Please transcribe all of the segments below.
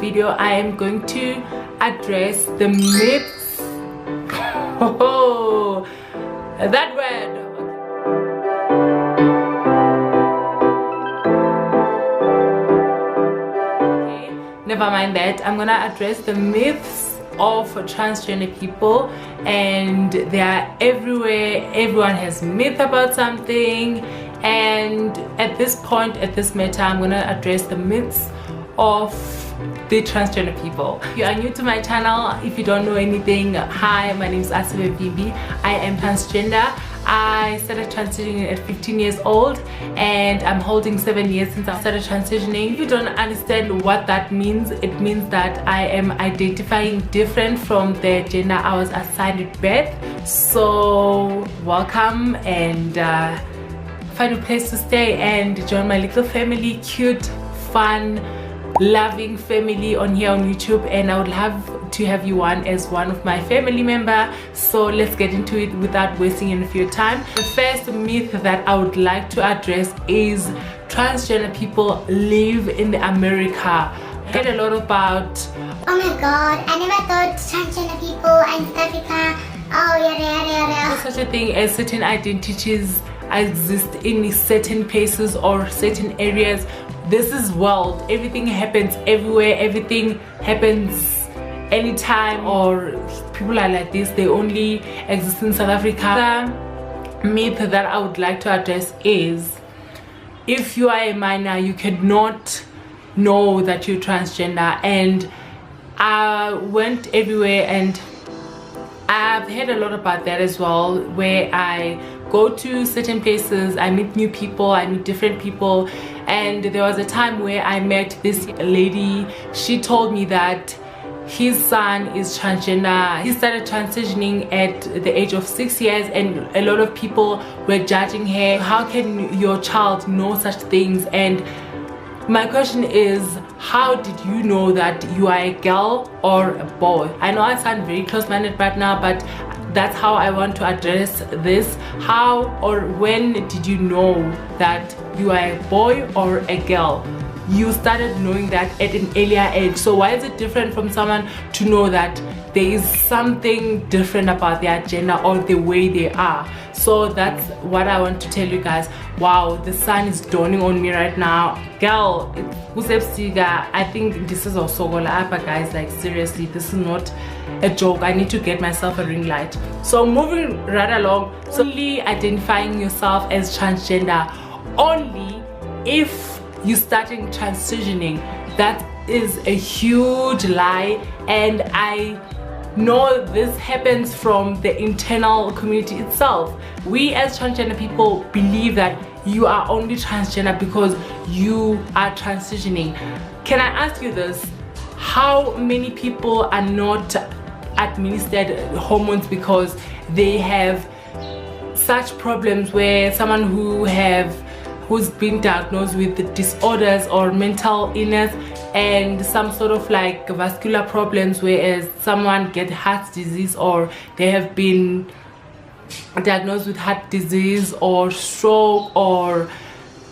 video I am going to address the myths. Oh, that word. Okay, never mind that. I'm gonna address the myths of transgender people, and they are everywhere. Everyone has myth about something, and at this point, at this matter, I'm gonna address the myths of the transgender people. If you are new to my channel, if you don't know anything, hi, my name is Asibe Bibi. I am transgender. I started transitioning at 15 years old, and I'm holding 7 years since I started transitioning. If you don't understand what that means, it means that I am identifying different from the gender I was assigned at birth. So welcome, and find a place to stay and join my little family, cute, fun, loving family on here on YouTube, and I would love to have you on as one of my family member. So let's get into it without wasting any of your time. The first myth that I would like to address is transgender people live in America. I heard a lot about, oh my god, I never thought transgender people in South Africa, oh yeah. such a thing as certain identities exist in certain places or certain areas. This is world, everything happens everywhere, everything happens anytime, or people are like this, they only exist in South Africa. The myth that I would like to address is, if you are a minor, you cannot know that you're transgender. And I went everywhere, and I've heard a lot about that as well, where I go to certain places, I meet new people, I meet different people. And there was a time where I met this lady. She told me that his son is transgender. He started transitioning at the age of 6 years, and a lot of people were judging her. How can your child know such things? And my question is, how did you know that you are a girl or a boy? I know I sound very close-minded right now, but that's how I want to address this. How or when did you know that you are a boy or a girl? You started knowing that at an earlier age. So why is it different from someone to know that there is something different about their gender or the way they are? So that's what I want to tell you guys. Wow, the sun is dawning on me right now. Girl, I think this is also apa, guys. Like seriously, this is not a joke. I need to get myself a ring light. So moving right along, so only identifying yourself as transgender only if you starting transitioning. That is a huge lie, and I know this happens from the internal community itself. We as transgender people believe that you are only transgender because you are transitioning. Can I ask you this? How many people are not administered hormones because they have such problems, where someone who's been diagnosed with disorders or mental illness and some sort of like vascular problems, whereas someone get heart disease, or they have been diagnosed with heart disease or stroke or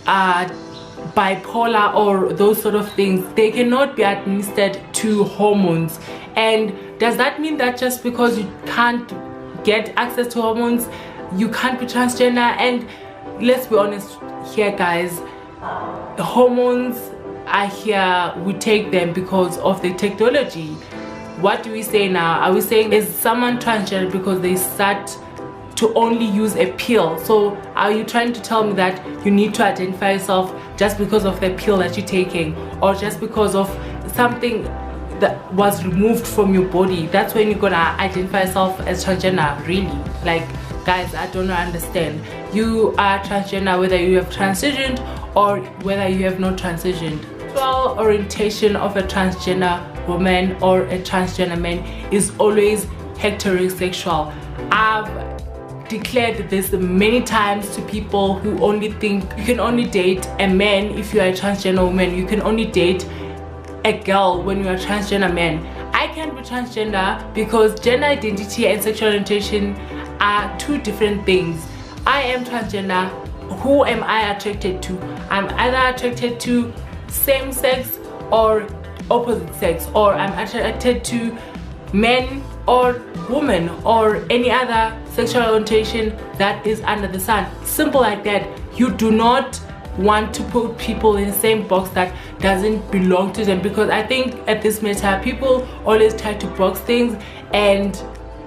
bipolar or those sort of things, they cannot be administered to hormones. And does that mean that just because you can't get access to hormones, you can't be transgender? And let's be honest here, guys, the hormones are here, we take them because of the technology. What do we say now? Are we saying is someone transgender because they start to only use a pill? So are you trying to tell me that you need to identify yourself just because of the pill that you're taking, or just because of something that was removed from your body? That's when you're gonna identify yourself as transgender? Really? Like, guys, I don't understand. You are transgender whether you have transitioned or whether you have not transitioned. Sexual orientation of a transgender woman or a transgender man is always heterosexual. I've declared this many times to people who only think you can only date a man if you are a transgender woman. You can only date a girl when you are a transgender man. I can't be transgender because gender identity and sexual orientation are two different things. I am transgender. Who am I attracted to? I'm either attracted to same sex or opposite sex, or I'm attracted to men or women or any other sexual orientation that is under the sun. Simple like that. You do not want to put people in the same box that doesn't belong to them, because I think at this matter people always try to box things, and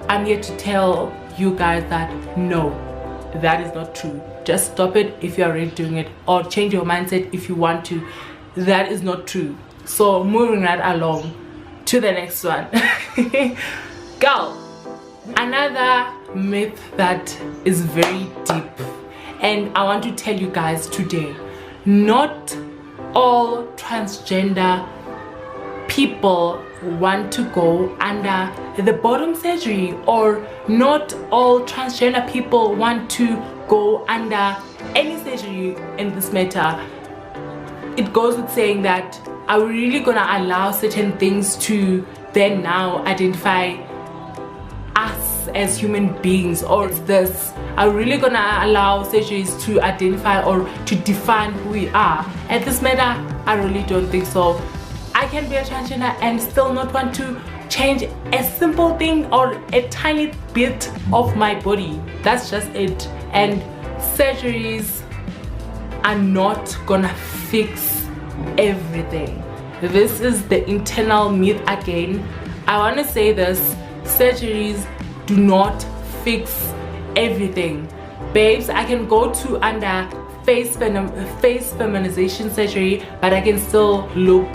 I'm here to tell you guys that no, that is not true. Just stop it if you're already doing it, or change your mindset if you want to. That is not true. So moving right along to the next one. Girl, another myth that is very deep, and I want to tell you guys today, not all transgender people want to go under the bottom surgery, or not all transgender people want to go under any surgery in this matter. It goes with saying that, are we really gonna allow certain things to then now identify us as human beings? Or is this, are we really gonna allow surgeries to identify or to define who we are? At this matter, I really don't think so. I can be a transgender and still not want to change a simple thing or a tiny bit of my body. That's just it. And surgeries are not gonna fix everything. This is the internal myth again. I want to say this: surgeries do not fix everything. Babes, I can go to under face feminization surgery, but I can still look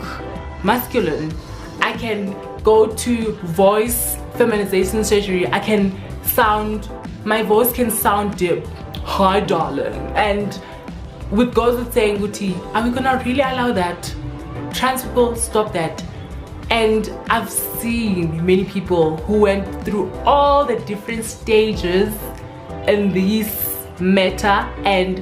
masculine. I can go to voice feminization surgery. I can sound, my voice can sound deep. Hi darling. And with goes with saying, Guti, are we gonna really allow that? Trans people, stop that. And I've seen many people who went through all the different stages in this matter, and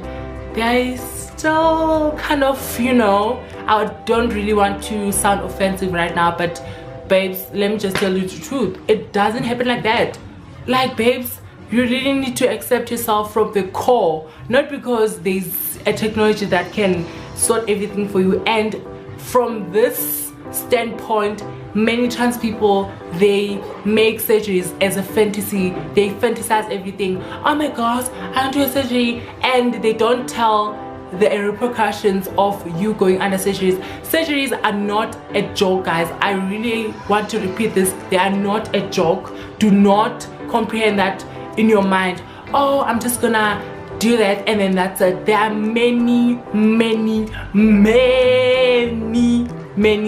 they're still kind of, you know, I don't really want to sound offensive right now, but babes, let me just tell you the truth. It doesn't happen like that. Like, babes, you really need to accept yourself from the core, not because there's a technology that can sort everything for you. And from this standpoint, many trans people, they make surgeries as a fantasy. They fantasize everything. Oh my gosh, I want to do a surgery, and they don't tell the repercussions of you going under surgeries. Surgeries are not a joke, guys. I really want to repeat this. They are not a joke. Do not comprehend that in your mind. Oh, I'm just gonna do that and then that's it. There are many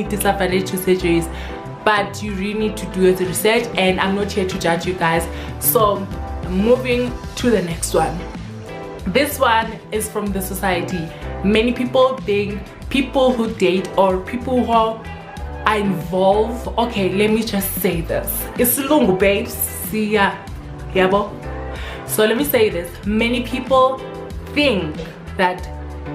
disadvantages to surgeries, but you really need to do your research, and I'm not here to judge you guys. So moving to the next one. This one is from the society. Many people think people who date or people who are involved, okay, let me just say this, it's long, babes. See ya, yabo. So let me say this: many people think that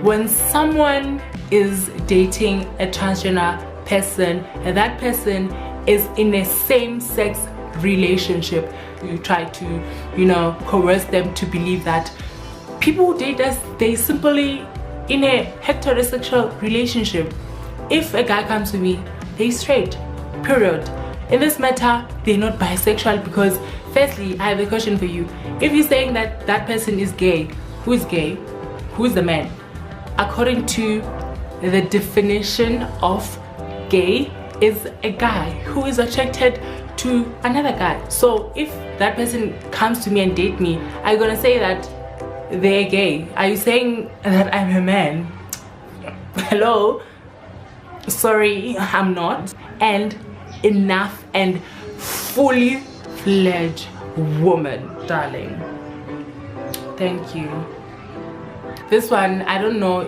when someone is dating a transgender person and that person is in a same-sex relationship, you try to, you know, coerce them to believe that people who date us, they simply in a heterosexual relationship. If a guy comes to me, they straight, period. In this matter, they're not bisexual, because firstly, I have a question for you. If you're saying that that person is gay, who is gay? Who is the man? According to the definition of gay, is a guy who is attracted to another guy. So if that person comes to me and date me, are you gonna say that they're gay? Are you saying that I'm a man? Hello? Sorry, I'm not. And enough and fully fledged woman, darling. Thank you. This one, I don't know,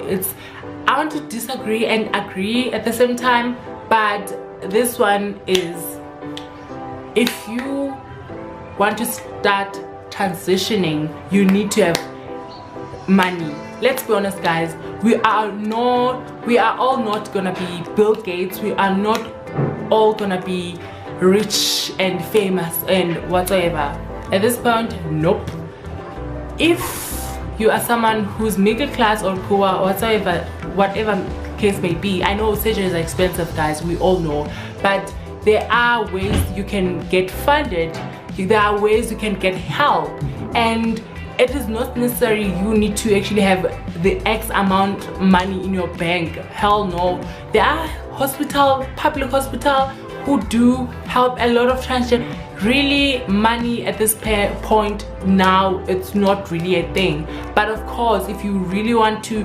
I want to disagree and agree at the same time, but this one is, if you want to start transitioning, you need to have money. Let's be honest, guys, we are all not gonna be Bill Gates. We are not all gonna be rich and famous and whatsoever. At this point, nope. If you are someone who's middle class or poor or whatever case may be. I know surgery is expensive, guys, we all know, but there are ways you can get funded, there are ways you can get help, and it is not necessary you need to actually have the X amount money in your bank. Hell no. There are public hospital who do help a lot of transgender. Really, money at this point now, it's not really a thing. But of course, if you really want to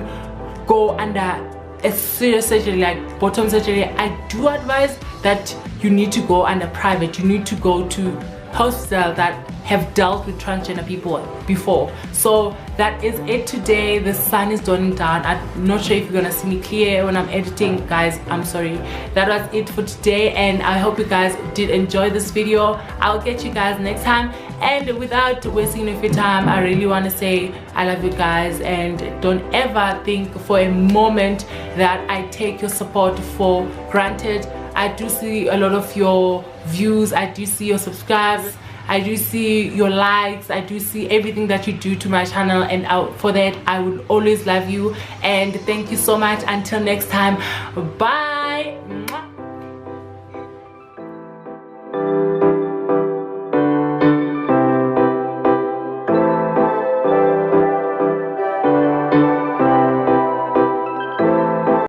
go under a serious surgery like bottom surgery, I do advise that you need to go under private. You need to go to hospitals that have dealt with transgender people before. So that is it today. The sun is going down. I'm not sure if you're gonna see me clear when I'm editing, guys. I'm sorry. That was it for today, and I hope you guys did enjoy this video. I'll get you guys next time, and without wasting of your time, I really want to say I love you guys, and don't ever think for a moment that I take your support for granted. I do see a lot of your views, I do see your subscribes, I do see your likes, I do see everything that you do to my channel, and for that I will always love you, and thank you so much. Until next time, bye.